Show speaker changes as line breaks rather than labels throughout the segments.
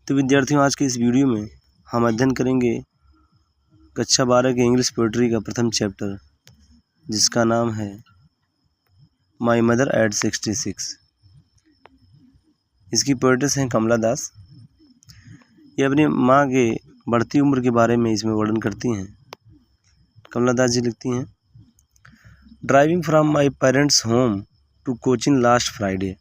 तो विद्यार्थियों, आज के इस वीडियो में हम अध्ययन करेंगे कक्षा 12 के इंग्लिश पोएट्री का प्रथम चैप्टर, जिसका नाम है माई मदर एट 66। इसकी पोएट्स हैं कमला दास। ये अपनी माँ के बढ़ती उम्र के बारे में इसमें वर्णन करती हैं। कमला दास जी लिखती हैं, driving from my parents home to Cochin last Friday.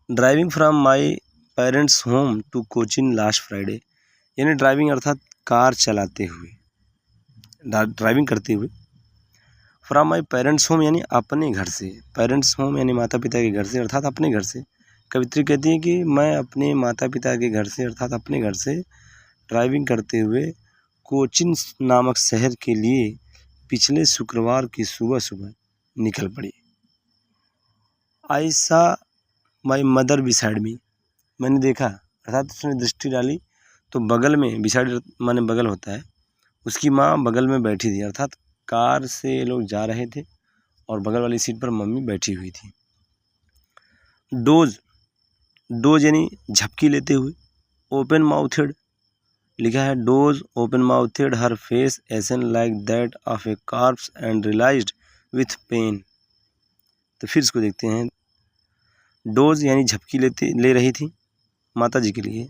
Driving from my parents home to Cochin last Friday, यानी ड्राइविंग अर्थात कार चलाते हुए, ड्राइविंग करते हुए। फ्रॉम माई पेरेंट्स होम यानी अपने घर से, पेरेंट्स होम यानी माता पिता के घर से अर्थात अपने घर से। कवित्री कहती है कि मैं अपने माता पिता के घर से अर्थात अपने घर से ड्राइविंग करते हुए कोचिन नामक शहर के लिए पिछले शुक्रवार की सुबह सुबह निकल पड़ी। आई सा माई मदर बिसाइड मी, मैंने देखा अर्थात उसने दृष्टि डाली तो बगल में, बिसाइड माने बगल होता है, उसकी माँ बगल में बैठी थी, अर्थात कार से लोग जा रहे थे और बगल वाली सीट पर मम्मी बैठी हुई थी। डोज, डोज यानी झपकी लेते हुए। ओपन माउथेड लिखा है, those open mouthed her face essence like that of a corpse and realised with pain. तो फिर इसको देखते हैं। डोज यानी झपकी ले रही थी माता जी के लिए।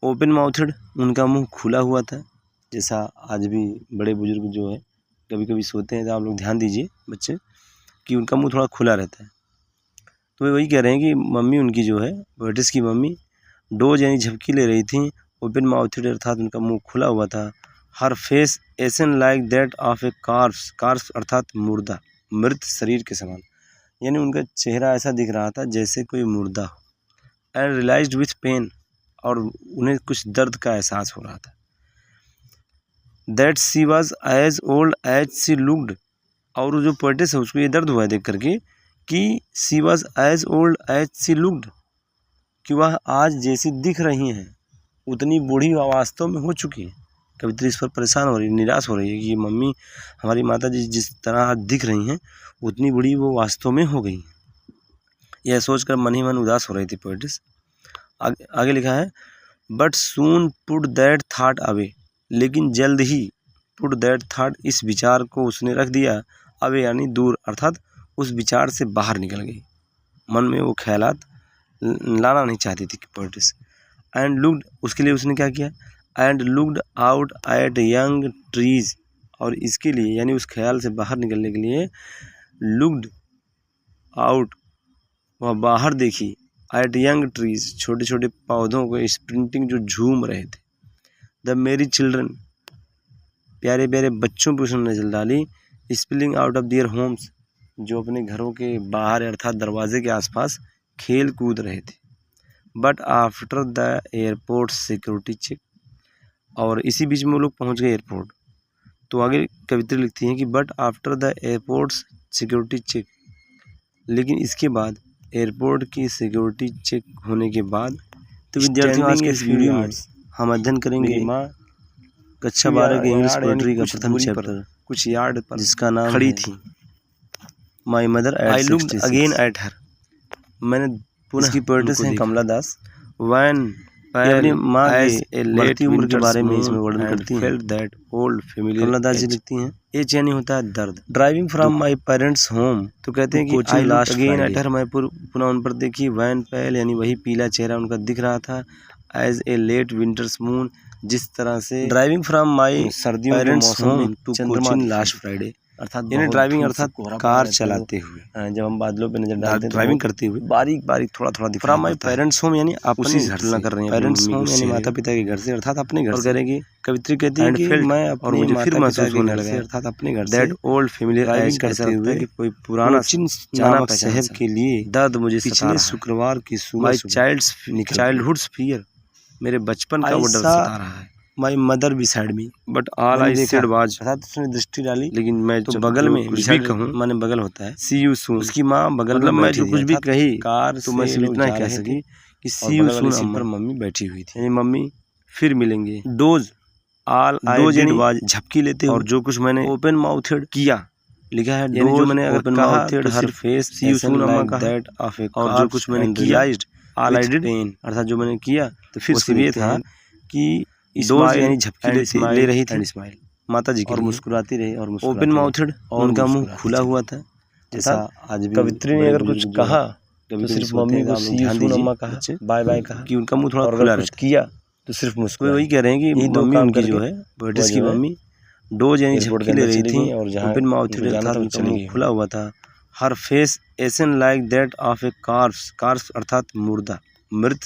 ओपन माउथेड उनका मुंह खुला हुआ था, जैसा आज भी बड़े बुजुर्ग जो है कभी कभी सोते हैं, तो आप लोग ध्यान दीजिए बच्चे कि उनका मुंह थोड़ा खुला रहता है। तो वे वही कह रहे हैं कि मम्मी उनकी जो है, पोएट्स की मम्मी, डोज यानी झपकी ले रही थी, ओपन माउथेड अर्थात उनका मुंह खुला हुआ था। Her face essence like that of a corpse, corpse अर्थात मुर्दा, मृत शरीर के समान, यानी उनका चेहरा ऐसा दिख रहा था जैसे कोई मुर्दा हो। एंड रियलाइज्ड विथ पेन, और उन्हें कुछ दर्द का एहसास हो रहा था। That she was as old as she looked, और जो पोएट्स है उसको ये दर्द हुआ है देख करके कि she was as old as she looked, कि वह आज जैसी दिख रही हैं उतनी बूढ़ी वास्तव में हो चुकी है। कवित्री इस पर परेशान हो रही है, निराश हो रही है कि मम्मी, हमारी माता जी जिस तरह आज दिख रही हैं उतनी बूढ़ी वो वास्तव में हो गई। यह सोचकर मन ही मन उदास हो रही थी पोएट्स। आगे लिखा है, but soon put that thought away, लेकिन जल्द ही, पुट दैट थाट इस विचार को उसने रख दिया, अवे यानी दूर, अर्थात उस विचार से बाहर निकल गई। मन में वो ख्यालात लाना नहीं चाहती थी पोएट्स। एंड लुक्ड, उसके लिए उसने क्या किया, and looked out at young trees, और इसके लिए यानी उस ख्याल से बाहर निकलने के लिए लुक्ड आउट, वह बाहर देखी, एट यंग ट्रीज, छोटे छोटे पौधों को स्प्रिंटिंग जो झूम रहे थे। द मेरी चिल्ड्रन, प्यारे प्यारे बच्चों पर उसने नजर डाली। Spilling out of their homes, जो अपने घरों के बाहर अर्थात दरवाजे के आसपास खेल कूद रहे थे। But after the airport security check, और इसी बीच में वो लोग पहुँच गए एयरपोर्ट। तो आगे कवित्री लिखती हैं कि but after the airport security check, लेकिन इसके बाद एयरपोर्ट की सिक्योरिटी चेक होने के बाद। तो विद्यार्थियों, आज के इस वीडियो में हम अध्ययन करेंगे कक्षा 12 के इंग्लिश पोएट्री का प्रथम चैप्टर, कुछ यार्ड पर, जिसका नाम खड़ी थी my mother eight 66। I looked again at her, मैंने पुनः, इसकी पोएट्स हैं कमला दास। वैन अपनी माँ के बढ़ती उम्र के बारे में इसमें वर्णन करती हैं। दैट ओल्ड फैमिलियर, कमला दास जी लिखती हैं, एच यानी होता है दर्द। Driving from my parents home, तो कहते हैं कि आई लास्ट अगेन एट हर, मैं पुनः उन पर देखी। वैन पेल यानी वही पीला चेहरा उनका दिख रहा था। As a late winter's moon, जिस तरह से ड्राइविंग फ्रॉम माई सर्दियों के मौसम में टू कोचिन लास्ट फ्राइडे, अर्थात यानी ड्राइविंग अर्थात कार चलाते हुए, जब हम बादलों पे नजर डालते हैं ड्राइविंग करते हुए बारीक बारीक थोड़ा थोड़ा दिख रहा है। फ्रॉम माई पेरेंट्स होम यानी आप उसी घर तुलना कर रहे हैं, पेरेंट्स होम यानी माता पिता के घर से अर्थात अपने घर से। करेगी कवित्री कहती है कि मैं अपने फिर महसूस होने लगा अर्थात अपने घर से। दैट ओल्ड फैमिली ड्राइविंग करते हुए कि कोई पुराना जाना शहर के लिए दर्द मुझे पिछले शुक्रवार की सुबह, चाइल्डहुड्स फियर, मेरे बचपन का वो डर सता रहा है। My mother beside me, but all I said was, अर्थात उसने दृष्टि डाली, लेकिन मैं तो बगल में कुछ भी कहूँ, माने बगल होता है, सी यू सून, उसकी माँ बगल में, मैं जो कुछ भी कही कार तो मैं सिर्फ इतना ही कह सकी कि सी यू सून, पर मम्मी बैठी हुई थी, यानी मम्मी फिर मिलेंगे। डोज, ऑल डोज यानी झपकी लेते, और जो कुछ मैंने ओपन माउथेड किया, लिखा है डोज, जो मैंने अगर कहा तो her face see you soon like that of a, और जो कुछ मैंने किया ऑल आई डिड पेन, अर्थात जो मैंने किया तो फिर सिर्फ ये था कि डोज यानी झपकी ले रही थी माता जी के, और मुस्कुराती रही, और ओपन माउथेड, उनका मुंह खुला हुआ था। जैसा आज भी कवित्री ने अगर कुछ कहा तो सिर्फ मम्मी को सी यू सून अम्मा कहा, बाय बाय कहा, कि उनका मुंह थोड़ा खुला रहता, किया तो सिर्फ मुस्कुराए। वही कह रहे हैं कि मम्मी उनकी जो है पोएटिस की मम्मी डोज यानी झपकी ले रही थी, ओपन माउथेड अर्थात उनका मुंह खुला हुआ था। Her face essence like that of a corpse, corpse अर्थात मुर्दा, मृत